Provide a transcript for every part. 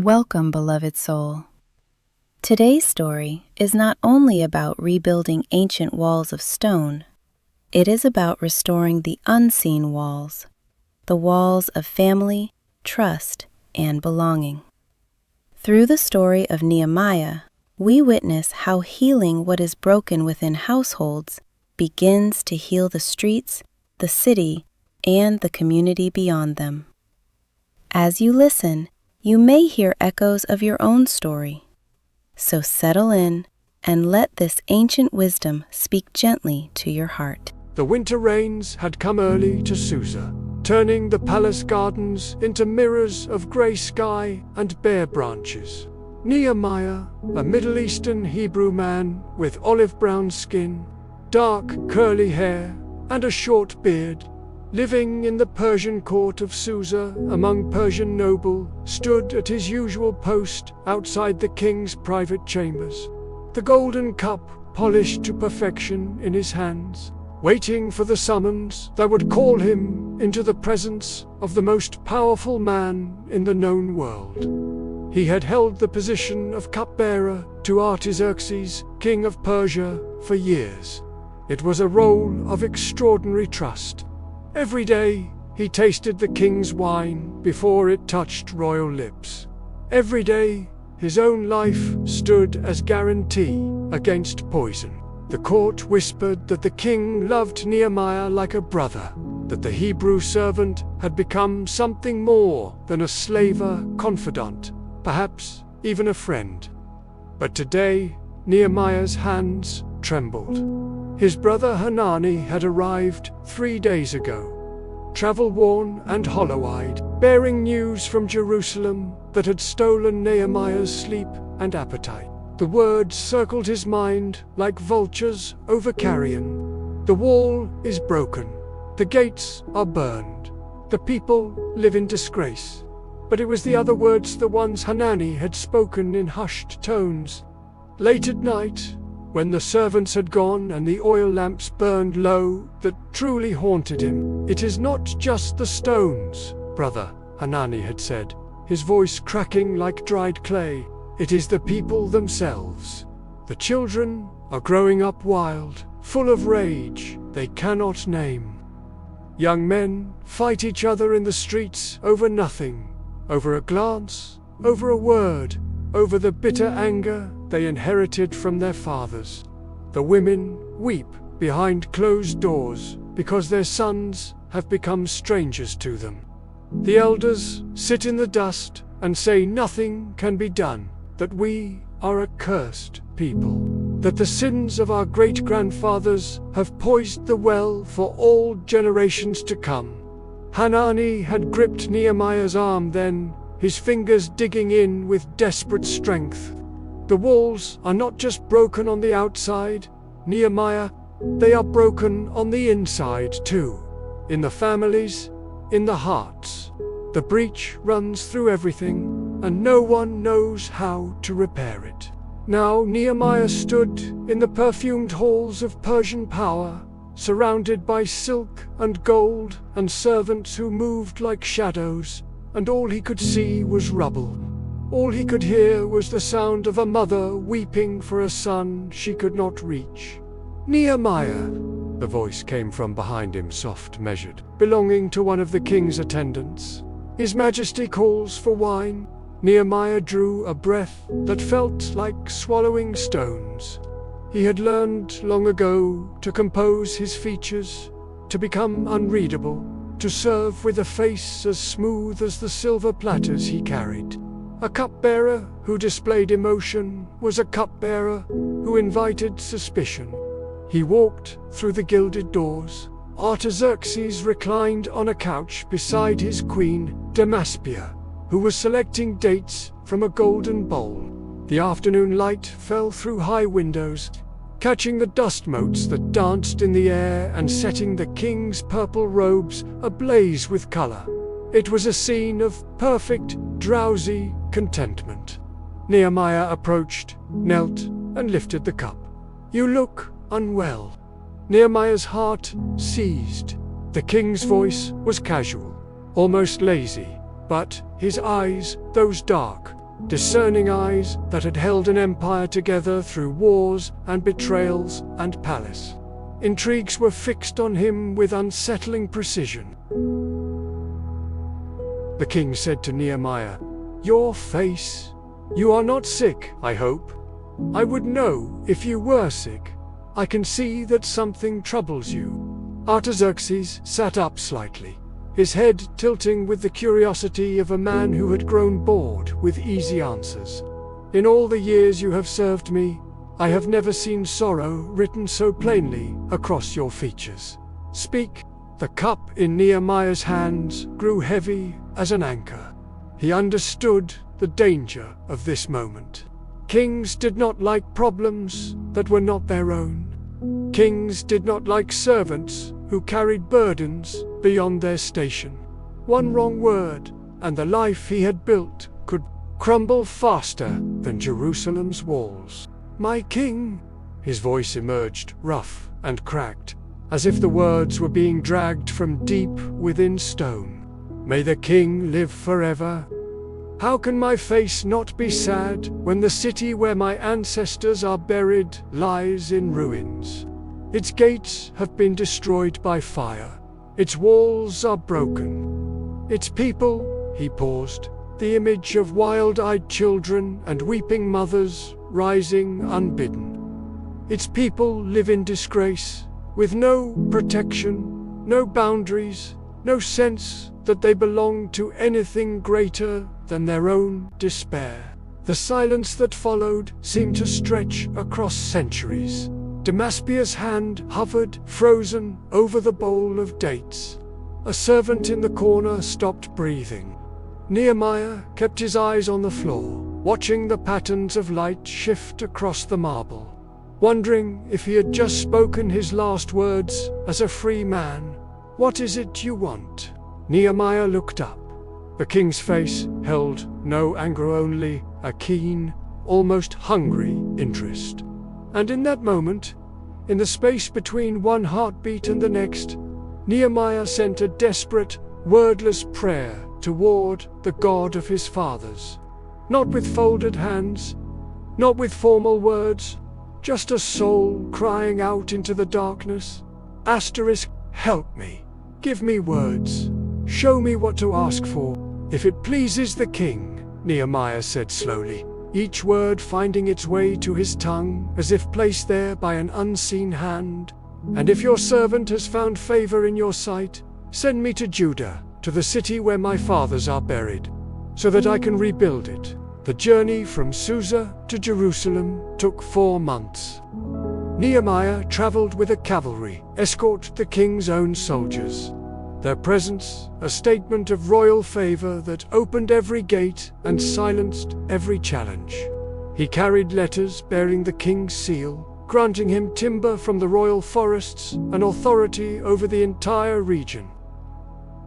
Welcome, beloved soul. Today's story is not only about rebuilding ancient walls of stone, it is about restoring the unseen walls, the walls of family, trust, and belonging. Through the story of Nehemiah, we witness how healing what is broken within households begins to heal the streets, the city, and the community beyond them. As you listen, you may hear echoes of your own story. So settle in and let this ancient wisdom speak gently to your heart. The winter rains had come early to Susa, turning the palace gardens into mirrors of grey sky and bare branches. Nehemiah, a Middle Eastern Hebrew man with olive-brown skin, dark curly hair, and a short beard, living in the Persian court of Susa among Persian nobles, stood at his usual post outside the king's private chambers, the golden cup polished to perfection in his hands, waiting for the summons that would call him into the presence of the most powerful man in the known world. He had held the position of cupbearer to Artaxerxes, king of Persia, for years. It was a role of extraordinary trust. Every day, he tasted the king's wine before it touched royal lips. Every day, his own life stood as guarantee against poison. The court whispered that the king loved Nehemiah like a brother, that the Hebrew servant had become something more than a slaver confidant, perhaps even a friend. But today, Nehemiah's hands trembled. His brother Hanani had arrived 3 days ago, travel-worn and hollow-eyed, bearing news from Jerusalem that had stolen Nehemiah's sleep and appetite. The words circled his mind like vultures over carrion. The wall is broken. The gates are burned. The people live in disgrace. But it was the other words, the ones Hanani had spoken in hushed tones. Late at night, when the servants had gone and the oil lamps burned low, that truly haunted him. "It is not just the stones, brother," Hanani had said, his voice cracking like dried clay. "It is the people themselves. The children are growing up wild, full of rage they cannot name. Young men fight each other in the streets over nothing, over a glance, over a word, over the bitter anger they inherited from their fathers. The women weep behind closed doors because their sons have become strangers to them. The elders sit in the dust and say nothing can be done, that we are a cursed people, that the sins of our great-grandfathers have poisoned the well for all generations to come." Hanani had gripped Nehemiah's arm then, his fingers digging in with desperate strength. "The walls are not just broken on the outside, Nehemiah, they are broken on the inside too. In the families, in the hearts. The breach runs through everything, and no one knows how to repair it." Now Nehemiah stood in the perfumed halls of Persian power, surrounded by silk and gold and servants who moved like shadows, and all he could see was rubble. All he could hear was the sound of a mother weeping for a son she could not reach. "Nehemiah," the voice came from behind him, soft, measured, belonging to one of the king's attendants. "His Majesty calls for wine." Nehemiah drew a breath that felt like swallowing stones. He had learned long ago to compose his features, to become unreadable, to serve with a face as smooth as the silver platters he carried. A cupbearer who displayed emotion was a cupbearer who invited suspicion. He walked through the gilded doors. Artaxerxes reclined on a couch beside his queen, Damaspia, who was selecting dates from a golden bowl. The afternoon light fell through high windows, catching the dust motes that danced in the air and setting the king's purple robes ablaze with color. It was a scene of perfect, drowsy contentment. Nehemiah approached, knelt, and lifted the cup. "You look unwell." Nehemiah's heart seized. The king's voice was casual, almost lazy, but his eyes, those dark, discerning eyes that had held an empire together through wars and betrayals and palace. Intrigues were fixed on him with unsettling precision. The king said to Nehemiah, "Your face. You are not sick, I hope. I would know if you were sick. I can see that something troubles you." Artaxerxes sat up slightly, his head tilting with the curiosity of a man who had grown bored with easy answers. "In all the years you have served me, I have never seen sorrow written so plainly across your features. Speak." The cup in Nehemiah's hands grew heavy as an anchor. He understood the danger of this moment. Kings did not like problems that were not their own. Kings did not like servants who carried burdens beyond their station. One wrong word, and the life he had built could crumble faster than Jerusalem's walls. "My king," his voice emerged rough and cracked, as if the words were being dragged from deep within stone. "May the king live forever. How can my face not be sad when the city where my ancestors are buried lies in ruins? Its gates have been destroyed by fire. Its walls are broken. Its people," he paused, the image of wild-eyed children and weeping mothers rising unbidden. "Its people live in disgrace, with no protection, no boundaries, no sense that they belong to anything greater than their own despair." The silence that followed seemed to stretch across centuries. Damaspia's hand hovered, frozen, over the bowl of dates. A servant in the corner stopped breathing. Nehemiah kept his eyes on the floor, watching the patterns of light shift across the marble, wondering if he had just spoken his last words as a free man. "What is it you want?" Nehemiah looked up. The king's face held no anger, only a keen, almost hungry interest. And in that moment, in the space between one heartbeat and the next, Nehemiah sent a desperate, wordless prayer toward the God of his fathers. Not with folded hands, not with formal words, just a soul crying out into the darkness. Help me. Give me words. Show me what to ask for. "If it pleases the king," Nehemiah said slowly, each word finding its way to his tongue as if placed there by an unseen hand. "And if your servant has found favor in your sight, send me to Judah, to the city where my fathers are buried, so that I can rebuild it." The journey from Susa to Jerusalem took 4 months. Nehemiah traveled with a cavalry escort, the king's own soldiers. Their presence, a statement of royal favor that opened every gate and silenced every challenge. He carried letters bearing the king's seal, granting him timber from the royal forests and authority over the entire region.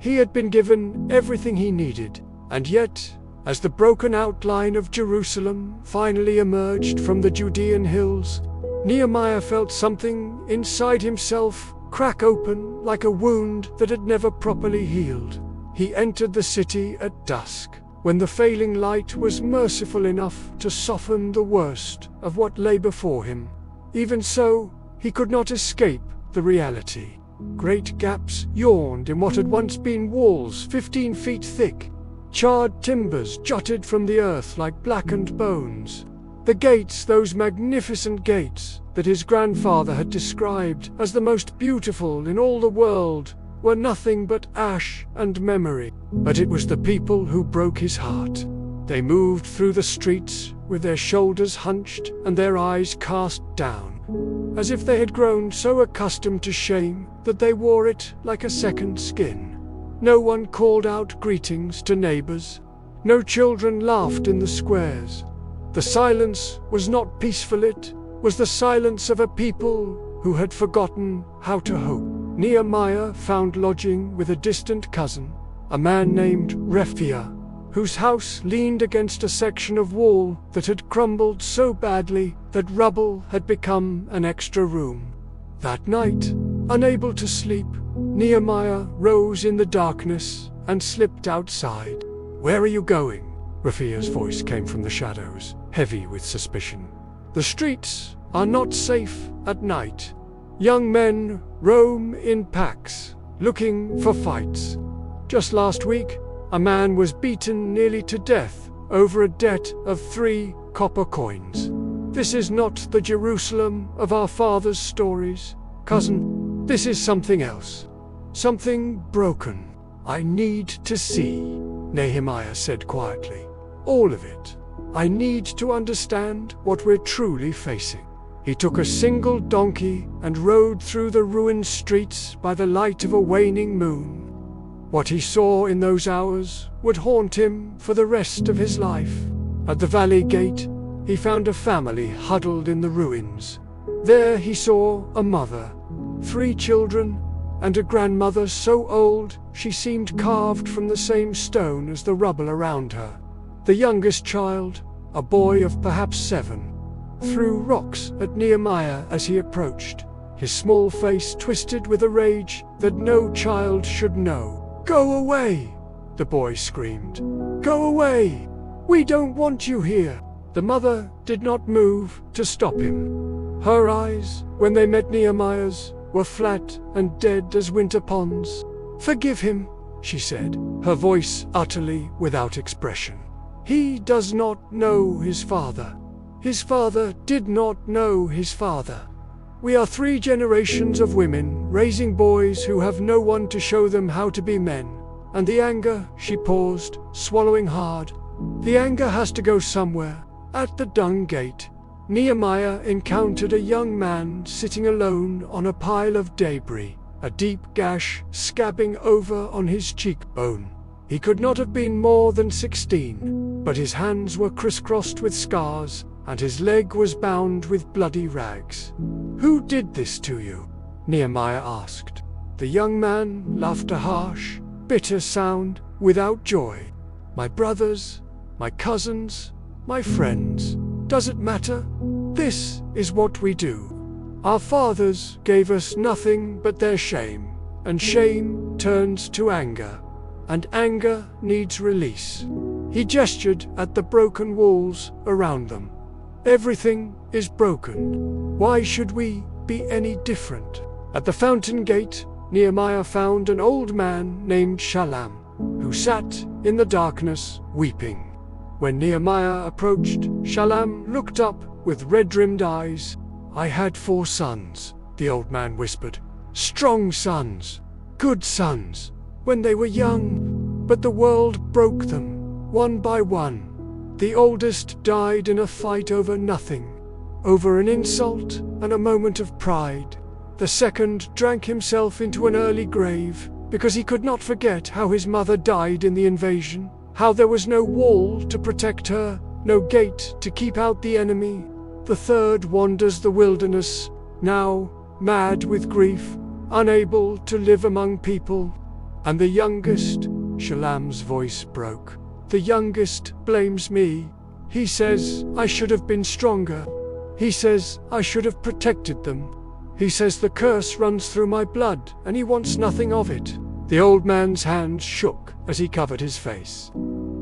He had been given everything he needed, and yet, as the broken outline of Jerusalem finally emerged from the Judean hills, Nehemiah felt something inside himself crack open like a wound that had never properly healed. He entered the city at dusk, when the failing light was merciful enough to soften the worst of what lay before him. Even so, he could not escape the reality. Great gaps yawned in what had once been walls 15 feet thick. Charred timbers jutted from the earth like blackened bones. The gates, those magnificent gates that his grandfather had described as the most beautiful in all the world, were nothing but ash and memory. But it was the people who broke his heart. They moved through the streets with their shoulders hunched and their eyes cast down, as if they had grown so accustomed to shame that they wore it like a second skin. No one called out greetings to neighbors. No children laughed in the squares. The silence was not peaceful, it was the silence of a people who had forgotten how to hope. Nehemiah found lodging with a distant cousin, a man named Rephaiah, whose house leaned against a section of wall that had crumbled so badly that rubble had become an extra room. That night, unable to sleep, Nehemiah rose in the darkness and slipped outside. "Where are you going?" Rafia's voice came from the shadows, heavy with suspicion. The streets are not safe at night. Young men roam in packs, looking for fights. Just last week, a man was beaten nearly to death over a debt of 3 copper coins. This is not the Jerusalem of our father's stories, cousin. This is something else. Something broken. I need to see, Nehemiah said quietly. All of it. I need to understand what we're truly facing. He took a single donkey and rode through the ruined streets by the light of a waning moon. What he saw in those hours would haunt him for the rest of his life. At the valley gate, he found a family huddled in the ruins. There he saw a mother, 3 children, and a grandmother so old she seemed carved from the same stone as the rubble around her. The youngest child, a boy of perhaps 7, threw rocks at Nehemiah as he approached, his small face twisted with a rage that no child should know. "Go away!" the boy screamed. "Go away! We don't want you here!" The mother did not move to stop him. Her eyes, when they met Nehemiah's, were flat and dead as winter ponds. "Forgive him," she said, her voice utterly without expression. "He does not know his father. His father did not know his father. We are 3 generations of women raising boys who have no one to show them how to be men. And the anger," she paused, swallowing hard, "the anger has to go somewhere. At the dung gate, Nehemiah encountered a young man sitting alone on a pile of debris, a deep gash scabbing over on his cheekbone. He could not have been more than 16, but his hands were crisscrossed with scars, and his leg was bound with bloody rags. "Who did this to you?" Nehemiah asked. The young man laughed a harsh, bitter sound without joy. "My brothers, my cousins, my friends. Does it matter? This is what we do. Our fathers gave us nothing but their shame, and shame turns to anger, and anger needs release." He gestured at the broken walls around them. "Everything is broken. Why should we be any different?" At the fountain gate, Nehemiah found an old man named Shalom, who sat in the darkness weeping. When Nehemiah approached, Shalom looked up with red-rimmed eyes. "I had 4 sons," the old man whispered. "Strong sons, good sons, when they were young, but the world broke them, one by one. The oldest died in a fight over nothing, over an insult and a moment of pride. The second drank himself into an early grave because he could not forget how his mother died in the invasion, how there was no wall to protect her, no gate to keep out the enemy. The third wanders the wilderness, now mad with grief, unable to live among people. And the youngest," Shalom's voice broke, "the youngest blames me. He says I should have been stronger. He says I should have protected them. He says the curse runs through my blood and he wants nothing of it." The old man's hands shook as he covered his face.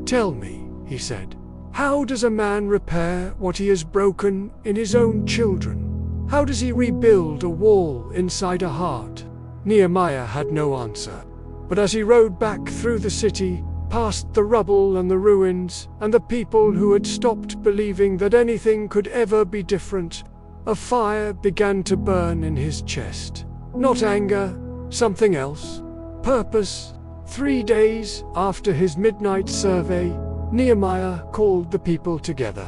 "Tell me," he said, "how does a man repair what he has broken in his own children? How does he rebuild a wall inside a heart?" Nehemiah had no answer. But as he rode back through the city, past the rubble and the ruins, and the people who had stopped believing that anything could ever be different, a fire began to burn in his chest. Not anger, something else. Purpose. 3 days after his midnight survey, Nehemiah called the people together.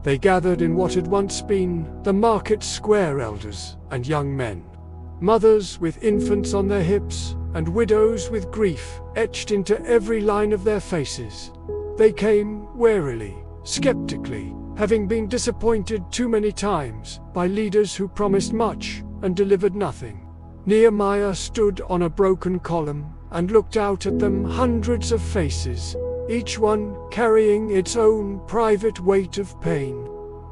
They gathered in what had once been the market square, elders and young men, mothers with infants on their hips, and widows with grief etched into every line of their faces. They came warily, skeptically, having been disappointed too many times by leaders who promised much and delivered nothing. Nehemiah stood on a broken column and looked out at them, hundreds of faces, each one carrying its own private weight of pain.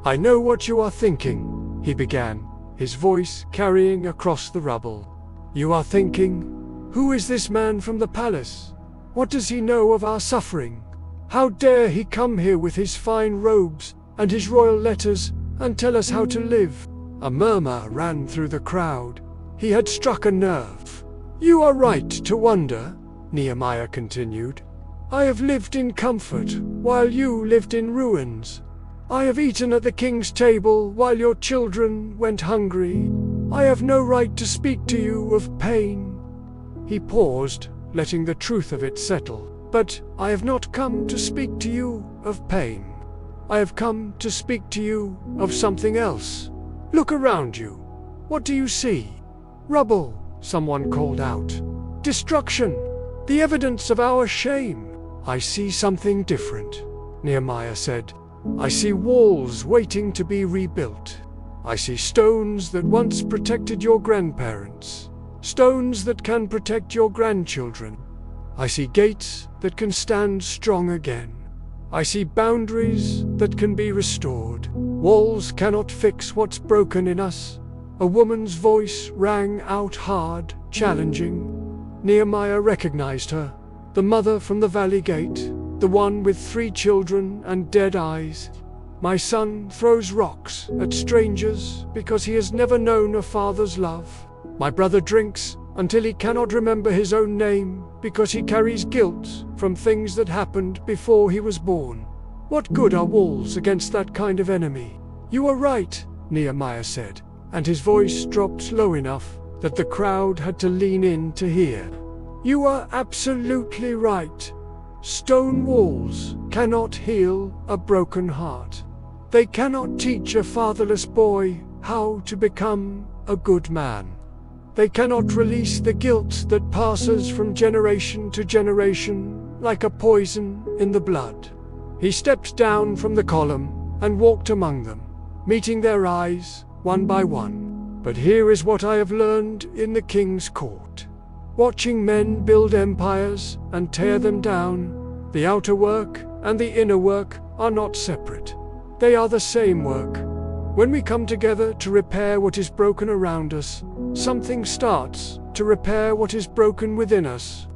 "I know what you are thinking," he began, his voice carrying across the rubble. "You are thinking, who is this man from the palace? What does he know of our suffering? How dare he come here with his fine robes and his royal letters and tell us how to live? A murmur ran through the crowd. He had struck a nerve. You are right to wonder, Nehemiah continued. I have lived in comfort while you lived in ruins. I have eaten at the king's table while your children went hungry. I have no right to speak to you of pain. He paused, letting the truth of it settle. But I have not come to speak to you of pain. I have come to speak to you of something else. Look around you. What do you see? Rubble, someone called out. Destruction, the evidence of our shame. I see something different, Nehemiah said. I see walls waiting to be rebuilt. I see stones that once protected your grandparents, stones that can protect your grandchildren. I see gates that can stand strong again. I see boundaries that can be restored. Walls cannot fix what's broken in us. A woman's voice rang out hard, challenging. Nehemiah recognized her, the mother from the valley gate, the one with 3 children and dead eyes. My son throws rocks at strangers because he has never known a father's love. My brother drinks until he cannot remember his own name because he carries guilt from things that happened before he was born. What good are walls against that kind of enemy? You are right, Nehemiah said, and his voice dropped low enough that the crowd had to lean in to hear. You are absolutely right. Stone walls cannot heal a broken heart. They cannot teach a fatherless boy how to become a good man. They cannot release the guilt that passes from generation to generation like a poison in the blood. He stepped down from the column and walked among them, meeting their eyes one by one. But here is what I have learned in the king's court. Watching men build empires and tear them down, the outer work and the inner work are not separate. They are the same work. When we come together to repair what is broken around us, something starts to repair what is broken within us.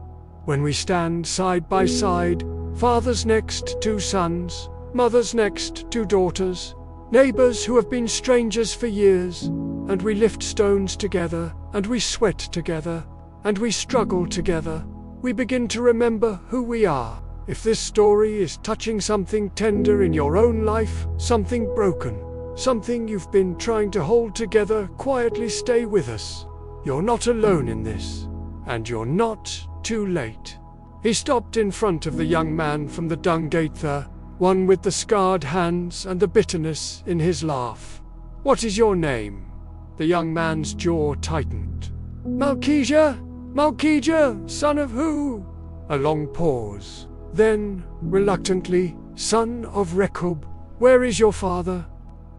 When we stand side by side, fathers next to sons, mothers next to daughters, neighbors who have been strangers for years, and we lift stones together, and we sweat together, and we struggle together, we begin to remember who we are. If this story is touching something tender in your own life, something broken, something you've been trying to hold together, quietly stay with us. You're not alone in this, and you're not too late. He stopped in front of the young man from the dung gate there, one with the scarred hands and the bitterness in his laugh. What is your name? The young man's jaw tightened. Malchijah? Malchijah, son of who? A long pause. Then, reluctantly, son of Rechub. Where is your father?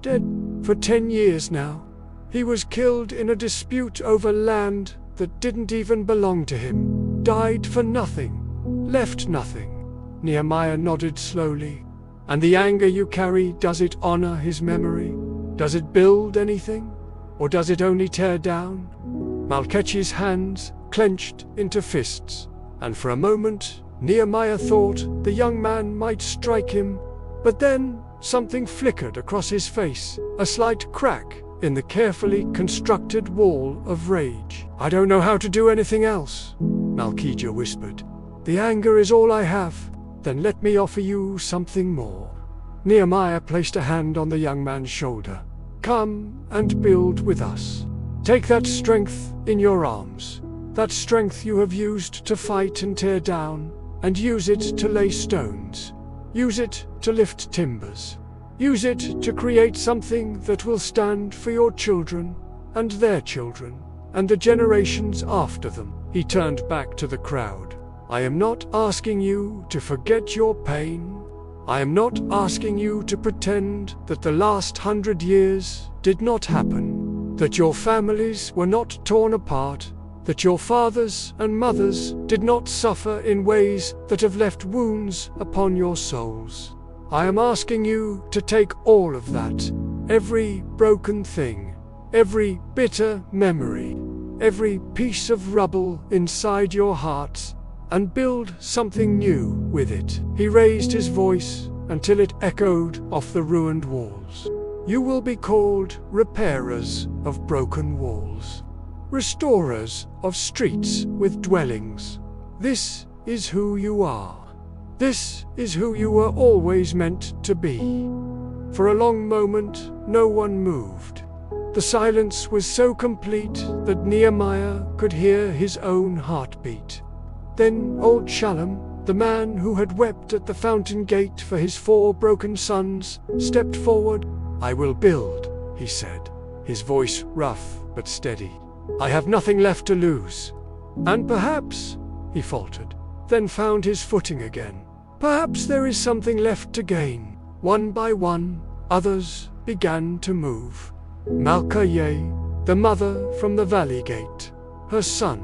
Dead for 10 years now. He was killed in a dispute over land that didn't even belong to him. Died for nothing. Left nothing. Nehemiah nodded slowly. And the anger you carry, does it honor his memory? Does it build anything? Or does it only tear down? Malchijah's hands clenched into fists, and for a moment Nehemiah thought the young man might strike him, but then something flickered across his face, a slight crack in the carefully constructed wall of rage. I don't know how to do anything else, Malchijah whispered. The anger is all I have. Then let me offer you something more. Nehemiah placed a hand on the young man's shoulder. Come and build with us. Take that strength in your arms, that strength you have used to fight and tear down, and use it to lay stones. Use it to lift timbers. Use it to create something that will stand for your children, and their children, and the generations after them. He turned back to the crowd. I am not asking you to forget your pain. I am not asking you to pretend that the last 100 years did not happen, that your families were not torn apart, that your fathers and mothers did not suffer in ways that have left wounds upon your souls. I am asking you to take all of that, every broken thing, every bitter memory, every piece of rubble inside your hearts, and build something new with it." He raised his voice until it echoed off the ruined walls. "You will be called repairers of broken walls, restorers of streets with dwellings. This is who you are. This is who you were always meant to be." For a long moment, no one moved. The silence was so complete that Nehemiah could hear his own heartbeat. Then old Shalom, the man who had wept at the fountain gate for his 4 broken sons, stepped forward. "I will build," he said, his voice rough but steady. "I have nothing left to lose. And perhaps," he faltered, then found his footing again, "perhaps there is something left to gain." One by one, others began to move. Malkayeh, the mother from the valley gate, her son,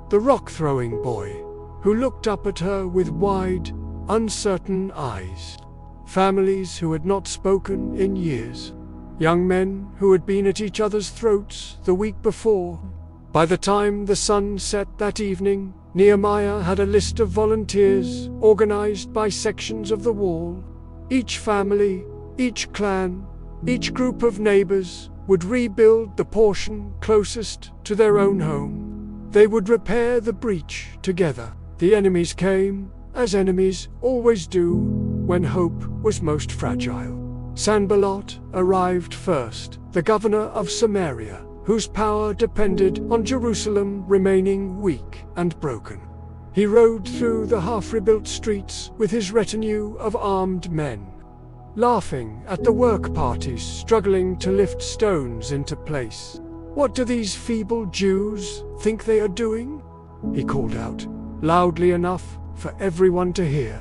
the rock-throwing boy, who looked up at her with wide, uncertain eyes. Families who had not spoken in years. Young men who had been at each other's throats the week before. By the time the sun set that evening, Nehemiah had a list of volunteers organized by sections of the wall. Each family, each clan, each group of neighbors would rebuild the portion closest to their own home. They would repair the breach together. The enemies came, as enemies always do, when hope was most fragile. Sanballat arrived first, the governor of Samaria, whose power depended on Jerusalem remaining weak and broken. He rode through the half-rebuilt streets with his retinue of armed men, laughing at the work parties struggling to lift stones into place. "What do these feeble Jews think they are doing?" he called out, loudly enough for everyone to hear.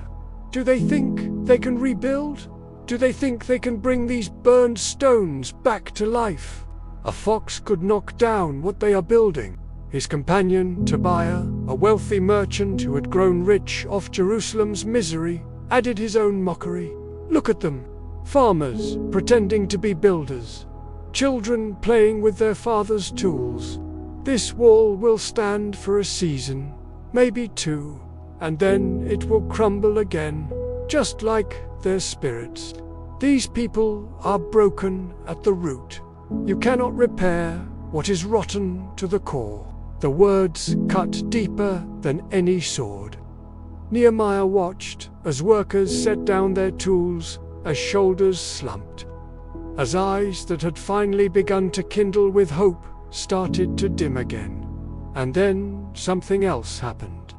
"Do they think they can rebuild? Do they think they can bring these burned stones back to life? A fox could knock down what they are building." His companion, Tobiah, a wealthy merchant who had grown rich off Jerusalem's misery, added his own mockery. "Look at them, farmers pretending to be builders, children playing with their father's tools. This wall will stand for a season, maybe 2, and then it will crumble again, just like their spirits. These people are broken at the root. You cannot repair what is rotten to the core." The words cut deeper than any sword. Nehemiah watched as workers set down their tools, as shoulders slumped, as eyes that had finally begun to kindle with hope started to dim again. And then something else happened.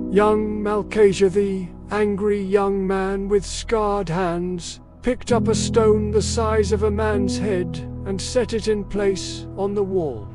Young Malchijah, the angry young man with scarred hands, picked up a stone the size of a man's head and set it in place on the wall.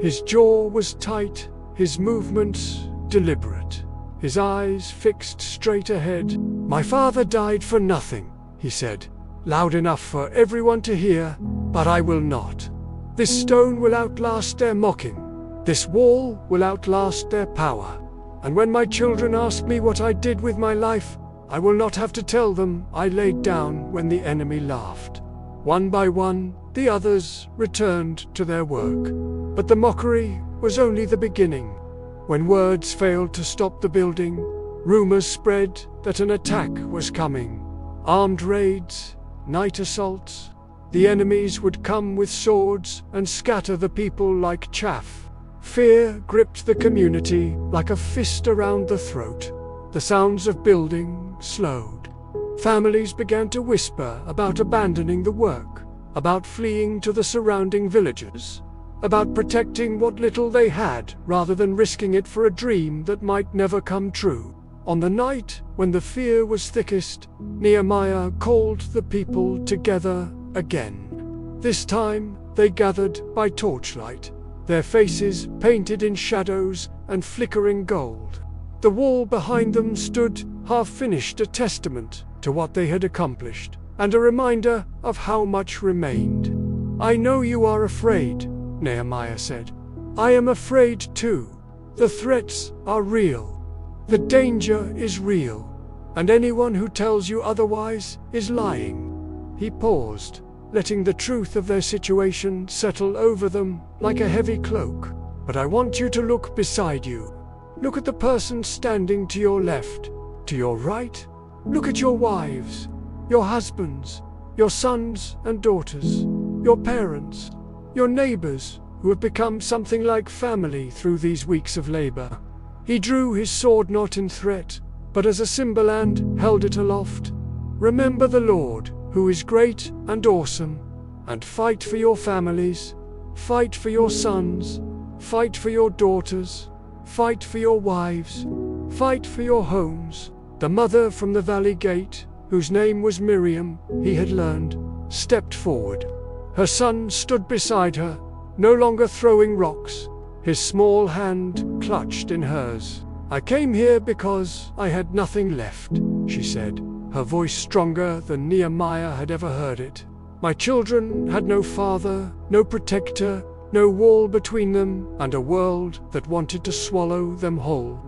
His jaw was tight, his movements deliberate, his eyes fixed straight ahead. "My father died for nothing," he said, loud enough for everyone to hear, "but I will not. This stone will outlast their mocking. This wall will outlast their power. And when my children ask me what I did with my life, I will not have to tell them I laid down when the enemy laughed." One by one, the others returned to their work. But the mockery was only the beginning. When words failed to stop the building, rumors spread that an attack was coming. Armed raids, night assaults. The enemies would come with swords and scatter the people like chaff. Fear gripped the community like a fist around the throat. The sounds of building slowed. Families began to whisper about abandoning the work, about fleeing to the surrounding villages, about protecting what little they had rather than risking it for a dream that might never come true. On the night when the fear was thickest, Nehemiah called the people together again. This time they gathered by torchlight, their faces painted in shadows and flickering gold. The wall behind them stood half-finished, a testament to what they had accomplished, and a reminder of how much remained. "I know you are afraid," Nehemiah said. "I am afraid too. The threats are real. The danger is real. And anyone who tells you otherwise is lying." He paused, letting the truth of their situation settle over them like a heavy cloak. "But I want you to look beside you." Look at the person standing to your left, to your right. Look at your wives, your husbands, your sons and daughters, your parents, your neighbors who have become something like family through these weeks of labor. He drew his sword not in threat, but as a symbol and held it aloft. Remember the Lord, who is great and awesome, and fight for your families, fight for your sons, fight for your daughters, fight for your wives, fight for your homes. The mother from the valley gate, whose name was Miriam, he had learned, stepped forward. Her son stood beside her, no longer throwing rocks, his small hand clutched in hers. I came here because I had nothing left, she said, her voice stronger than Nehemiah had ever heard it. My children had no father, no protector, no wall between them, and a world that wanted to swallow them whole.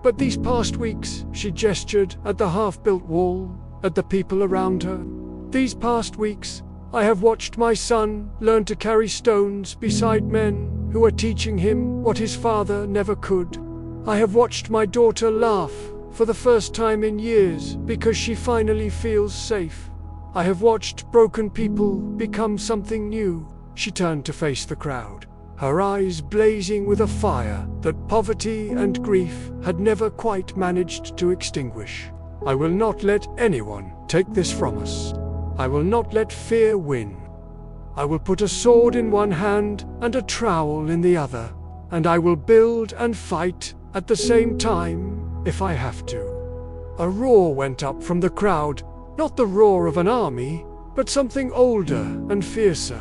But these past weeks, she gestured at the half-built wall, at the people around her. These past weeks, I have watched my son learn to carry stones beside men who are teaching him what his father never could. I have watched my daughter laugh for the first time in years because she finally feels safe. I have watched broken people become something new. She turned to face the crowd, her eyes blazing with a fire that poverty and grief had never quite managed to extinguish. I will not let anyone take this from us. I will not let fear win. I will put a sword in one hand and a trowel in the other, and I will build and fight at the same time if I have to. A roar went up from the crowd, not the roar of an army, but something older and fiercer.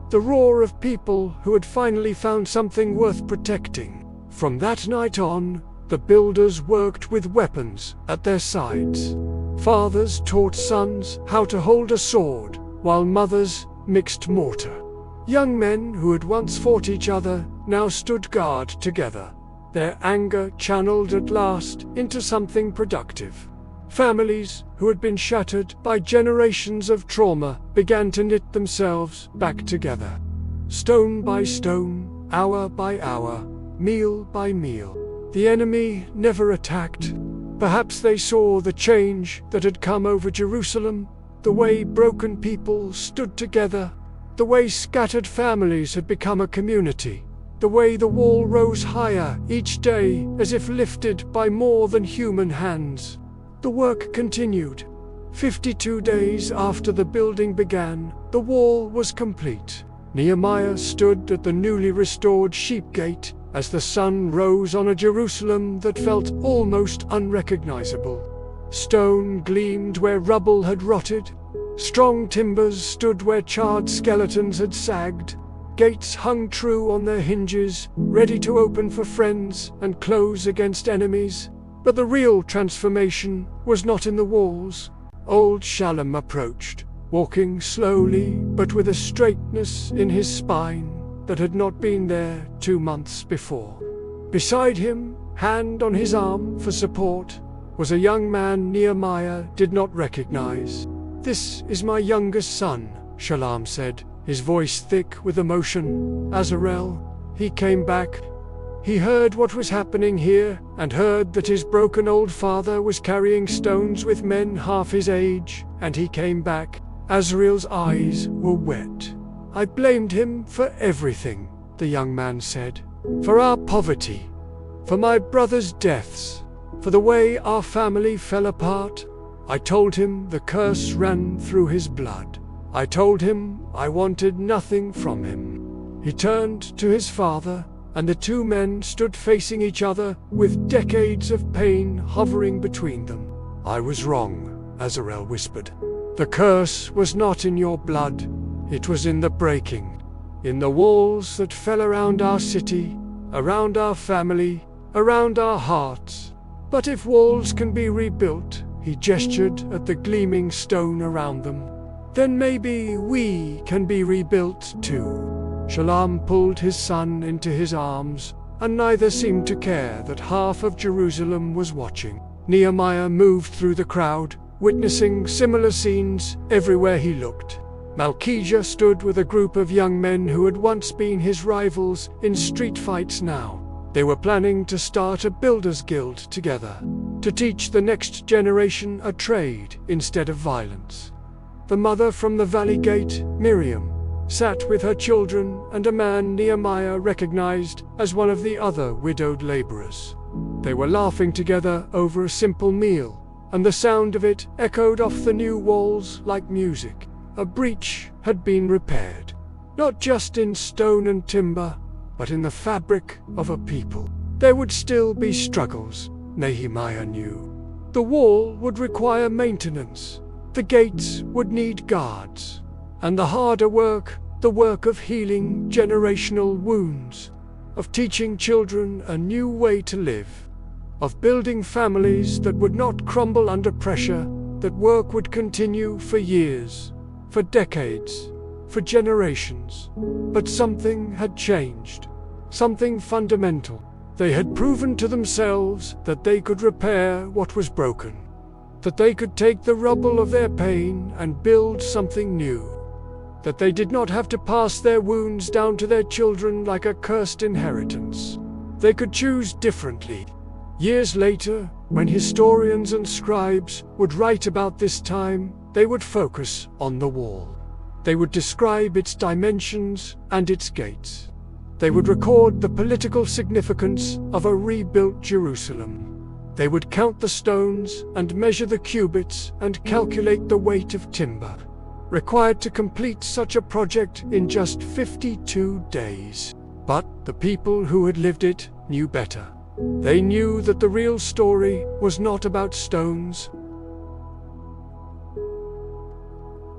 The roar of people who had finally found something worth protecting. From that night on, the builders worked with weapons at their sides. Fathers taught sons how to hold a sword, while mothers mixed mortar. Young men who had once fought each other now stood guard together, their anger channeled at last into something productive. Families who had been shattered by generations of trauma began to knit themselves back together. Stone by stone, hour by hour, meal by meal. The enemy never attacked. Perhaps they saw the change that had come over Jerusalem, the way broken people stood together, the way scattered families had become a community, the way the wall rose higher each day as if lifted by more than human hands. The work continued. 52 days after the building began, the wall was complete. Nehemiah stood at the newly restored sheep gate as the sun rose on a Jerusalem that felt almost unrecognizable. Stone gleamed where rubble had rotted. Strong timbers stood where charred skeletons had sagged. Gates hung true on their hinges, ready to open for friends and close against enemies. But the real transformation was not in the walls. Old Shalom approached, walking slowly but with a straightness in his spine that had not been there 2 months before. Beside him, hand on his arm for support, was a young man Nehemiah did not recognize. "This is my youngest son," Shalom said, his voice thick with emotion. "Azarel, he came back. He heard what was happening here, and heard that his broken old father was carrying stones with men half his age, and he came back." Azrael's eyes were wet. "I blamed him for everything," the young man said. "For our poverty, for my brother's deaths, for the way our family fell apart. I told him the curse ran through his blood. I told him I wanted nothing from him." He turned to his father, and the two men stood facing each other with decades of pain hovering between them. "I was wrong," Azarel whispered. "The curse was not in your blood. It was in the breaking, in the walls that fell around our city, around our family, around our hearts. But if walls can be rebuilt," he gestured at the gleaming stone around them, "then maybe we can be rebuilt too." Shalom pulled his son into his arms, and neither seemed to care that half of Jerusalem was watching. Nehemiah moved through the crowd, witnessing similar scenes everywhere he looked. Malchijah stood with a group of young men who had once been his rivals in street fights now. They were planning to start a builders' guild together, to teach the next generation a trade instead of violence. The mother from the valley gate, Miriam, sat with her children and a man Nehemiah recognized as one of the other widowed laborers. They were laughing together over a simple meal, and the sound of it echoed off the new walls like music. A breach had been repaired, not just in stone and timber, but in the fabric of a people. There would still be struggles, Nehemiah knew. The wall would require maintenance, the gates would need guards, and the harder work, the work of healing generational wounds, of teaching children a new way to live, of building families that would not crumble under pressure, that work would continue for years, for decades, for generations. But something had changed, something fundamental. They had proven to themselves that they could repair what was broken, that they could take the rubble of their pain and build something new, that they did not have to pass their wounds down to their children like a cursed inheritance. They could choose differently. Years later, when historians and scribes would write about this time, they would focus on the wall. They would describe its dimensions and its gates. They would record the political significance of a rebuilt Jerusalem. They would count the stones and measure the cubits and calculate the weight of timber required to complete such a project in just 52 days. But the people who had lived it knew better. They knew that the real story was not about stones.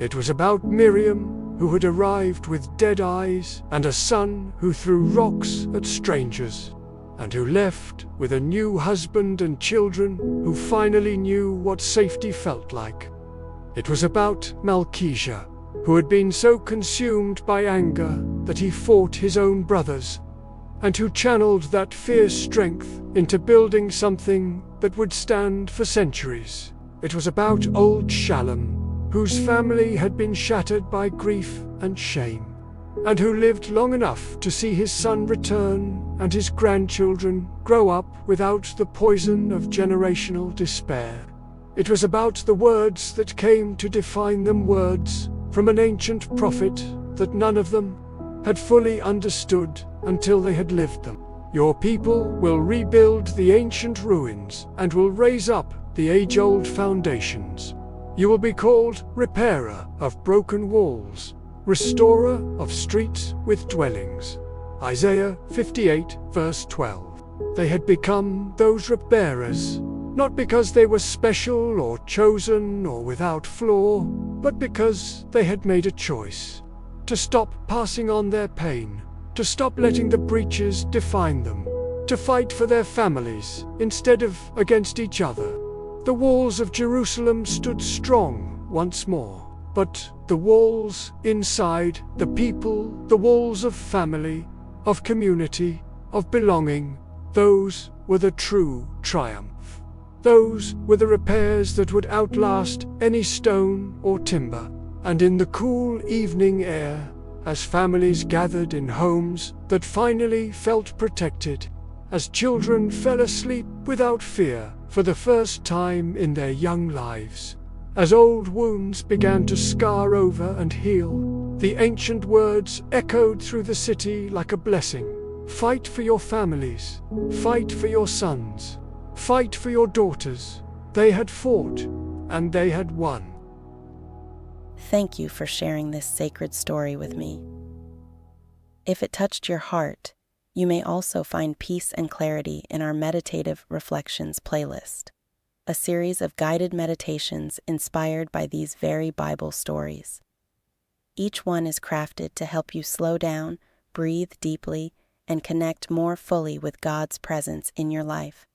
It was about Miriam, who had arrived with dead eyes, and a son who threw rocks at strangers, and who left with a new husband and children who finally knew what safety felt like. It was about Malchijah, who had been so consumed by anger that he fought his own brothers, and who channeled that fierce strength into building something that would stand for centuries. It was about old Shalom, whose family had been shattered by grief and shame, and who lived long enough to see his son return and his grandchildren grow up without the poison of generational despair. It was about the words that came to define them, words from an ancient prophet that none of them had fully understood until they had lived them. Your people will rebuild the ancient ruins and will raise up the age-old foundations. You will be called repairer of broken walls, restorer of streets with dwellings. Isaiah 58, verse 12. They had become those repairers, not because they were special or chosen or without flaw, but because they had made a choice to stop passing on their pain, to stop letting the breaches define them, to fight for their families instead of against each other. The walls of Jerusalem stood strong once more, but the walls inside, the people, the walls of family, of community, of belonging, those were the true triumph. Those were the repairs that would outlast any stone or timber. And in the cool evening air, as families gathered in homes that finally felt protected, as children fell asleep without fear for the first time in their young lives, as old wounds began to scar over and heal, the ancient words echoed through the city like a blessing. Fight for your families, fight for your sons, fight for your daughters. They had fought, and they had won. Thank you for sharing this sacred story with me. If it touched your heart, you may also find peace and clarity in our Meditative Reflections playlist, a series of guided meditations inspired by these very Bible stories. Each one is crafted to help you slow down, breathe deeply, and connect more fully with God's presence in your life.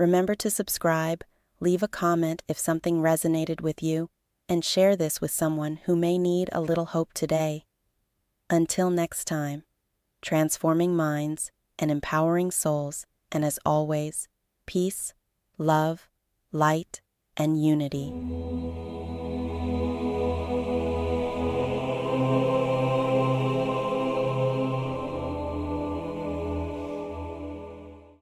Remember to subscribe, leave a comment if something resonated with you, and share this with someone who may need a little hope today. Until next time, transforming minds and empowering souls, and as always, peace, love, light, and unity.